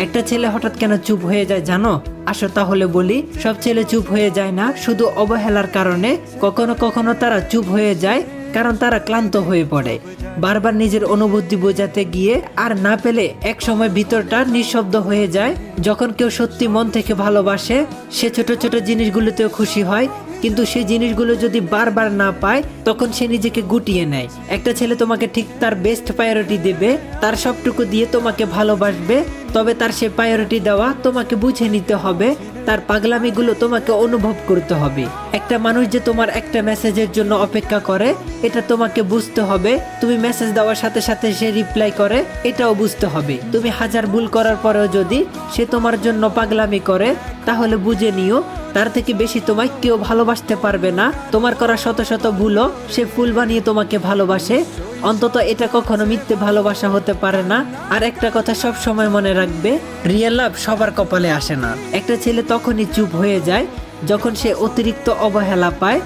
একটা ছেলে হঠাৎ কেন চুপ হয়ে যায় জানো? আসো তাহলে বলি। সব ছেলে চুপ হয়ে যায় না শুধু অবহেলার কারণে, কখনো কখনো তারা চুপ হয়ে যায় কারণ তারা ক্লান্ত হয়ে পড়ে। বারবার নিজের অনুভূতি বোঝাতে গিয়ে আর না পেলে এক সময় ভিতরটা নিঃশব্দ হয়ে যায়। যখন কেউ সত্যি মন থেকে ভালোবাসে, সে ছোট ছোট জিনিসগুলোতেও খুশি হয়, কিন্তু সেই জিনিসগুলো যদি বারবার না পায় তখন সে নিজেকে গুটিয়ে নেয়। একটা ছেলে তোমাকে ঠিক তার বেস্ট প্রায়োরিটি দেবে, তার সবটুকু দিয়ে তোমাকে ভালোবাসবে, তবে তার সে প্রায়োরিটি দেওয়া তোমাকে বুঝে নিতে হবে, তার পাগলামিগুলো তোমাকে অনুভব করতে হবে। একটা মানুষ যে তোমার একটা মেসেজের জন্য অপেক্ষা করে এটা তোমাকে বুঝতে হবে। তুমি মেসেজ দেওয়ার সাথে সাথে সে রিপ্লাই করে এটাও বুঝতে হবে। তুমি হাজার ভুল করার পরেও যদি সে তোমার জন্য পাগলামি করে তাহলে বুঝে নিও তার থেকে বেশি তোমায় কেউ ভালোবাসতে পারবে না। তোমার করা শত শত ভুলও সে ফুল বানিয়ে তোমাকে ভালোবাসে। অন্তত এটা কখনো মিথ্যে ভালোবাসা হতে পারে না। আর একটা কথা সব সময় মনে রাখবে, রিয়েল লাভ সবার কপালে আসে না। একটা ছেলে তখনই চুপ হয়ে যায় যখন সে অতিরিক্ত অবহেলা পায়,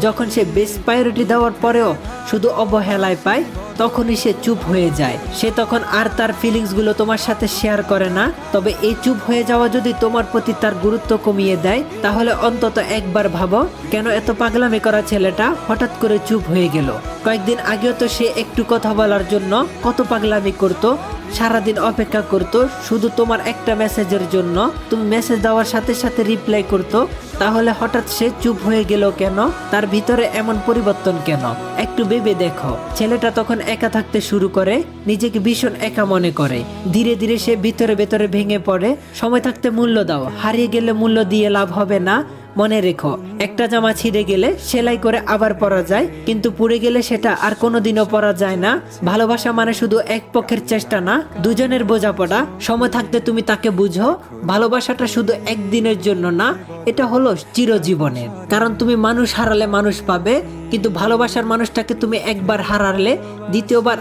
যখন সে বেস্ট প্রায়োরিটি দেওয়ার পরেও শুধু অবহেলায় পায় তখনই সে চুপ হয়ে যায়। সে তখন আর তার ফিলিংসগুলো তোমার সাথে শেয়ার করে না। তবে এই চুপ হয়ে যাওয়া যদি তোমার প্রতি তার গুরুত্ব কমিয়ে দেয় তাহলে অন্তত একবার ভাবো, কেন এত পাগলামি করা ছেলেটা হঠাৎ করে চুপ হয়ে গেল? কয়েকদিন আগেও তো সে একটু কথা বলার জন্য কত পাগলামি করতো, সারাদিন অপেক্ষা করতো শুধু তোমার একটা মেসেজের জন্য। তুমি মেসেজ দেওয়ার সাথে সাথে রিপ্লাই করতো, তাহলে হঠাৎ সে চুপ হয়ে গেল কেন? তার ভিতরে এমন পরিবর্তন কেন? একটু ভেবে দেখো। ছেলেটা তখন একা থাকতে শুরু করে, নিজেকে ভীষণ একা মনে করে। ধীরে ধীরে সে ভিতরে ভেতরে ভেঙে পড়ে। সময় থাকতে মূল্য দাও, হারিয়ে গেলে মূল্য দিয়ে লাভ হবে না। মনে রেখো, একটা জামা ছিঁড়ে গেলে সেলাই করে আবার পরা যায়, কিন্তু পুড়ে গেলে সেটা আর কোনোদিনও পরা যায় না। ভালোবাসা মানে শুধু এক পক্ষের চেষ্টা না, দুজনের বোঝাপড়া। সময় থাকতে তুমি তাকে বুঝো। ভালোবাসাটা শুধু একদিনের জন্য না, এটা হলো চিরজীবনের। কারণ তুমি মানুষ হারালে মানুষ পাবে, কিন্তু ভালোবাসার মানুষটাকে তুমি একবার হারালে দ্বিতীয়বার